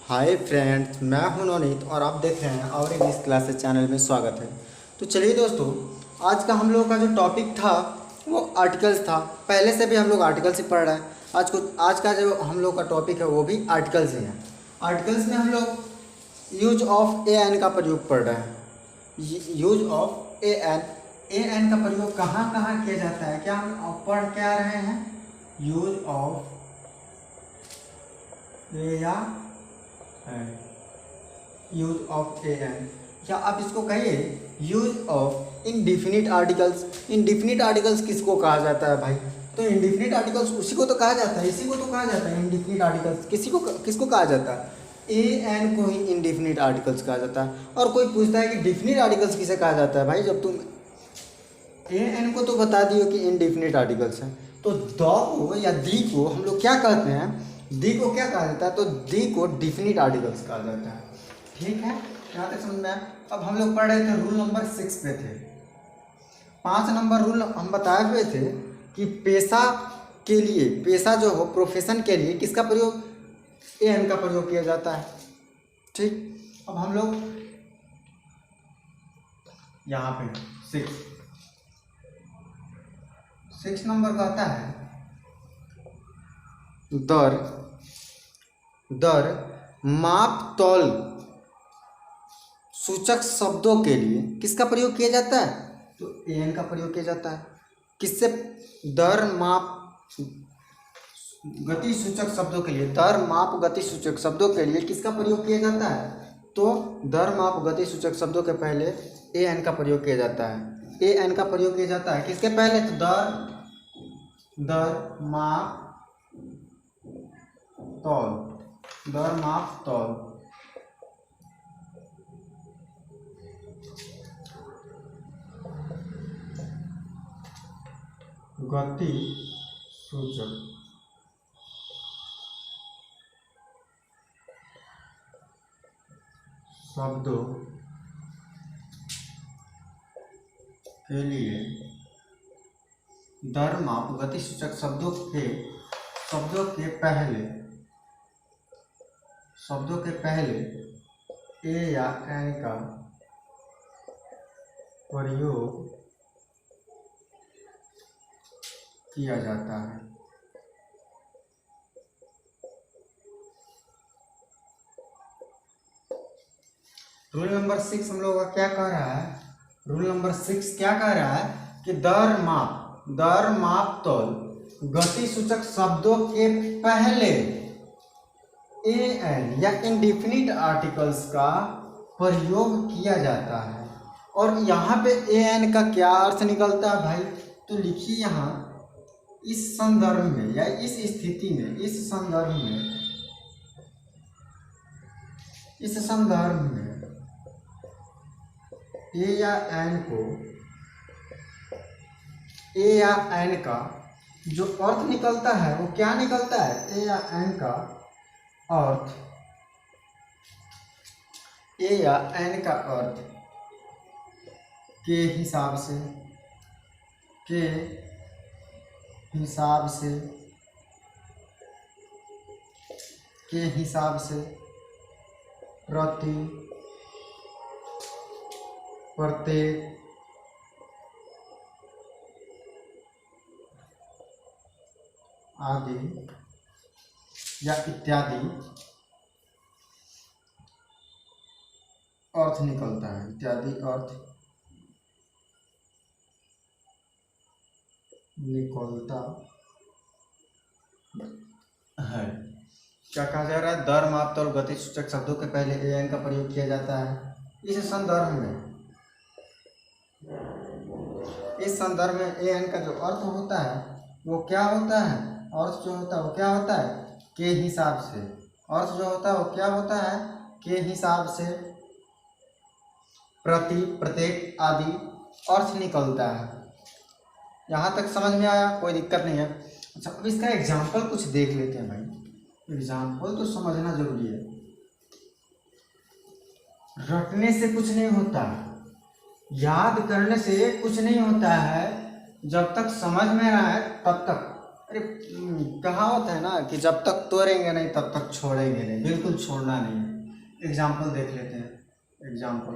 Hi friends, मैं हूं नवनीत और आप देख रहे हैं और इंग्लिश क्लासेस चैनल में स्वागत है। तो चलिए दोस्तों, आज का हम लोगों का जो टॉपिक था वो आर्टिकल्स था। पहले से भी हम लोग आर्टिकल्स ही पढ़ रहे हैं। आज का जो हम लोग का टॉपिक है वो भी आर्टिकल्स ही है। आर्टिकल्स में हम लोग यूज ऑफ ए एन का प्रयोग पढ़ रहे हैं। यूज ऑफ ए एन का प्रयोग कहाँ कहाँ किया जाता है, क्या हम पढ़ के आ रहे हैं? यूज ऑफ ए या यूज ऑफ ए एन, या आप इसको कहिए use of indefinite articles. Indefinite articles किसको कहा जाता है भाई? तो इनडिफिनिट आर्टिकल्स उसी को तो कहा जाता है, इसी को तो कहा जाता है इनडिफिनिट आर्टिकल्स। किसको कहा जाता है? ए एन को ही इनडिफिनिट आर्टिकल्स कहा जाता है। और कोई पूछता है कि डिफिनिट आर्टिकल्स किसे कहा जाता है? भाई जब तुम ए एन को तो बता दियो कि इनडिफिनिट आर्टिकल्स है, तो द को या दी को हम लोग क्या कहते हैं? दी को क्या कहा जाता है? तो दी को डिफिनिट आर्टिकल्स कहा जाता है। ठीक है, यहाँ तक समझ में आया। अब हम लोग पढ़ रहे थे, रूल नंबर 6 पे थे। 5 नंबर रूल हम बताए हुए थे कि पेशा के लिए, पेशा जो हो, प्रोफेशन के लिए किसका प्रयोग? ए एन का प्रयोग किया जाता है। ठीक, अब हम लोग यहाँ पे 6 नंबर कहता है दर दर माप तौल सूचक शब्दों के लिए किसका प्रयोग किया जाता है? तो ए एन का प्रयोग किया जाता है। किससे? दर माप गति सूचक शब्दों के लिए, दर माप गति सूचक शब्दों के लिए किसका प्रयोग किया जाता है? तो दर माप गति सूचक शब्दों के पहले ए एन का प्रयोग किया जाता है। ए एन का प्रयोग किया जाता है किसके पहले? तो दर माप तौल, दर माप तौल। गति सूचक शब्दों के लिए दर माप गति सूचक शब्दों के पहले ए या एन का प्रयोग किया जाता है। रूल नंबर 6 हम लोग का क्या कह रहा है? रूल नंबर 6 क्या कह रहा है कि दर माप तौल गति सूचक शब्दों के पहले ए एन या इनडिफिनिट आर्टिकल्स का प्रयोग किया जाता है। और यहाँ पे ए एन का क्या अर्थ निकलता है भाई? तो लिखिए यहाँ, इस संदर्भ में या इस स्थिति में, इस संदर्भ में ए या एन का जो अर्थ निकलता है वो क्या निकलता है? ए या एन का अर्थ, ए या एन का अर्थ के हिसाब से प्रत्येक आदि या इत्यादि अर्थ निकलता है। इत्यादि अर्थ निकलता है। क्या कहा जा रहा है? दर माप तौल गति सूचक शब्दों के पहले ए एन का प्रयोग किया जाता है। इस संदर्भ में ए एन का जो अर्थ होता है वो क्या होता है? अर्थ जो होता है वो क्या होता है? के हिसाब से। अर्थ जो होता है वो क्या होता है? के हिसाब से प्रति, प्रत्येक आदि अर्थ निकलता है। यहाँ तक समझ में आया? कोई दिक्कत नहीं है। अच्छा, अब इसका एग्जाम्पल कुछ देख लेते हैं भाई। एग्जाम्पल तो समझना जरूरी है, रटने से कुछ नहीं होता, याद करने से कुछ नहीं होता है। जब तक समझ में आए तब तक अरे कहावत है ना कि जब तक तोड़ेंगे नहीं तब तक छोड़ेंगे नहीं, बिल्कुल छोड़ना नहीं है। एग्जाम्पल देख लेते हैं। एग्जाम्पल,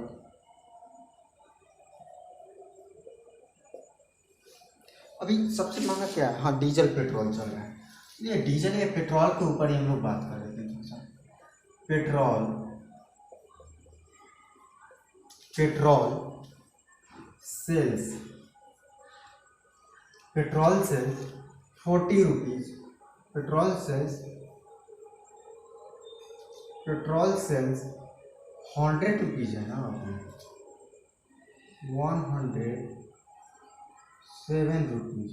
अभी सबसे महंगा क्या है? हाँ, डीजल पेट्रोल चल रहा है। ये डीजल या पेट्रोल के ऊपर ही हम लोग बात कर रहे थे थोड़ा सा। Petrol, petrol sales, petrol sales 40 rupees, petrol sales, petrol sales 100 rupees है ना, 107 रुपीज।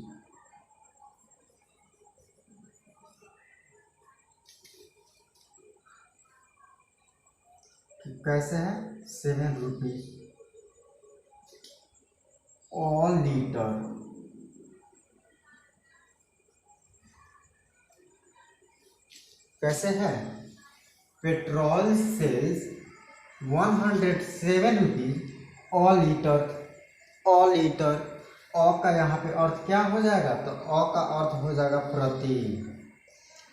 कैसे है? 7 रुपीज ऑल लीटर। कैसे है? Petrol sales 107 rupees all litre. All litre, औ का यहाँ पे अर्थ क्या हो जाएगा? तो औ का अर्थ हो जाएगा प्रति।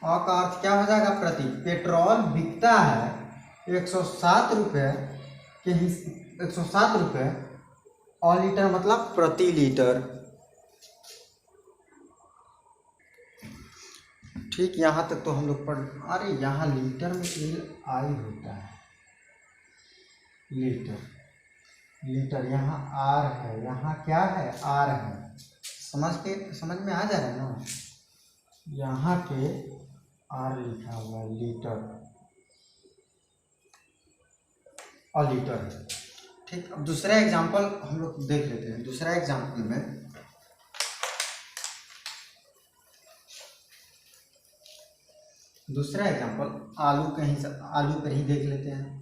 औ का अर्थ क्या हो जाएगा? प्रति। पेट्रोल बिकता है 107 रुपये के ही, 107 रुपये ऑल लीटर मतलब प्रति लीटर। ठीक, यहाँ तक तो हम लोग पढ़। अरे यहाँ लीटर में LI होता है, लीटर, लीटर। यहाँ R है, यहाँ क्या है? R है। समझ में आ जा रहा है ना? यहाँ पे R लिखा हुआ है, लीटर और लीटर है। ठीक, अब दूसरा एग्जांपल हम लोग देख लेते हैं। दूसरा एग्जांपल में आलू कहीं से, आलू पर ही देख लेते हैं।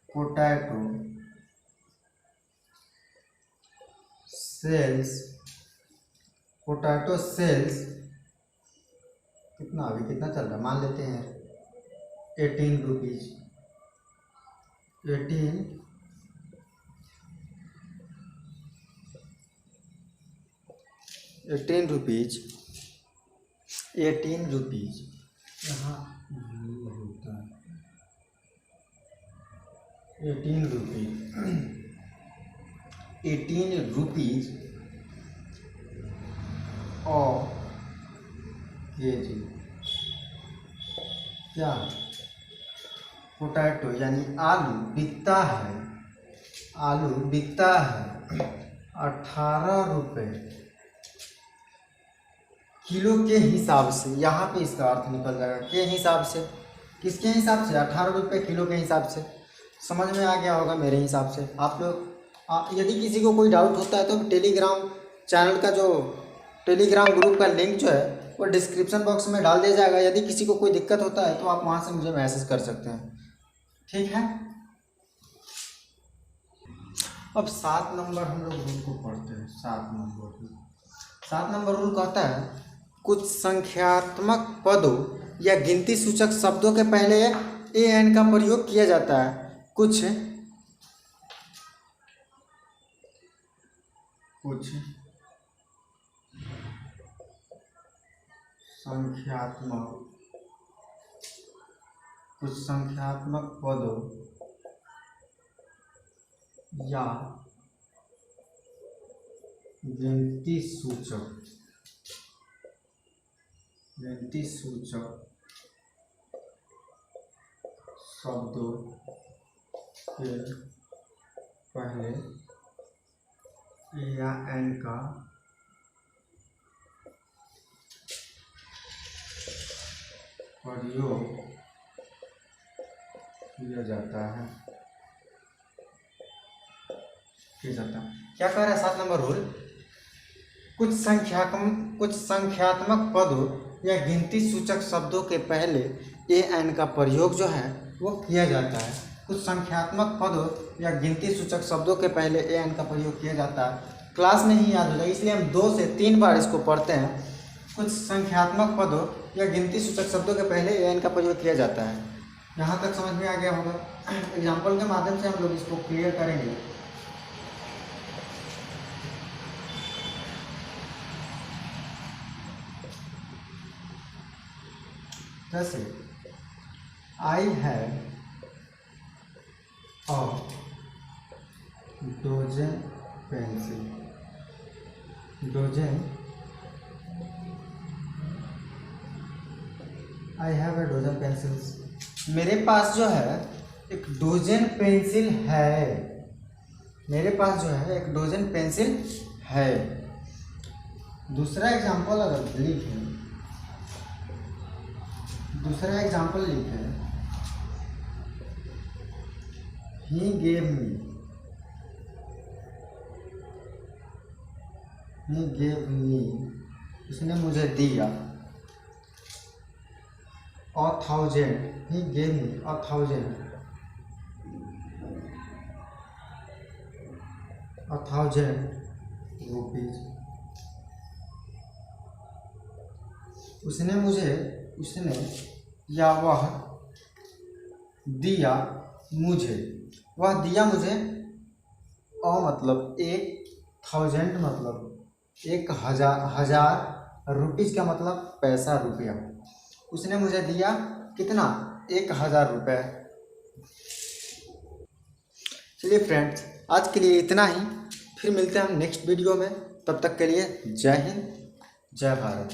पोटैटो सेल्स, पोटैटो सेल्स कितना, अभी कितना चल रहा है मान लेते हैं 18 रुपीज, 18 रुपीज, 18 रुपीज। यहाँ होता है 18 रुपीज, 18 रुपीज और केजी। क्या? पोटैटो यानी आलू बिकता है, आलू बिकता है 18 रुपये किलो के हिसाब से। यहाँ पे इसका अर्थ निकल जाएगा के हिसाब से। किसके हिसाब से? 18 रुपये किलो के हिसाब से। समझ में आ गया होगा मेरे हिसाब से। आप लोग यदि किसी को कोई डाउट होता है तो टेलीग्राम चैनल का जो टेलीग्राम ग्रुप का लिंक जो है वो डिस्क्रिप्शन बॉक्स में डाल दिया जाएगा। यदि किसी को कोई दिक्कत होता है तो आप वहाँ से मुझे मैसेज कर सकते हैं। ठीक है, अब 7 नंबर हम लोग रूल को पढ़ते हैं। 7 नंबर रूल कहता है कुछ संख्यात्मक पदों या गिनती सूचक शब्दों के पहले an का प्रयोग किया जाता है। कुछ संख्यात्मक पदों या गिनती सूचक शब्दों के पहले या n का प्रयोग किया जाता है। क्या कह रहा है 7 नंबर रूल? कुछ संख्यात्मक पदों या गिनती सूचक शब्दों के पहले an का प्रयोग जो है वो किया जाता है। कुछ संख्यात्मक पदों या गिनती सूचक शब्दों के पहले an का प्रयोग किया जाता है। क्लास में ही याद हो जाए, इसलिए हम 2 से 3 बार इसको पढ़ते हैं। कुछ संख्यात्मक पदों या गिनती सूचक शब्दों के पहले an का प्रयोग किया जाता है। यहाँ तक समझ में आ गया होगा। एग्जाम्पल के माध्यम से हम लोग इसको क्लियर करेंगे। जैसे I have a dozen pencil, dozen, I have a dozen pencils, मेरे पास जो है एक डोजन पेंसिल है, मेरे पास जो है एक डोजन पेंसिल है। दूसरा एग्जाम्पल अगर लिखें, दूसरा एग्जाम्पल लिखें, he gave me, he gave me, उसने मुझे दिया, 1,000, ही गेव मी 1,000, 1,000 रुपीज, उसने मुझे, उसने या वह दिया मुझे, वह दिया मुझे, और मतलब 1,000 मतलब 1,000 रुपीज़ का मतलब पैसा, रुपया। उसने मुझे दिया कितना, 1,000 रुपये। चलिए फ्रेंड्स, आज के लिए इतना ही, फिर मिलते हैं हम नेक्स्ट वीडियो में। तब तक के लिए जय हिंद, जय भारत।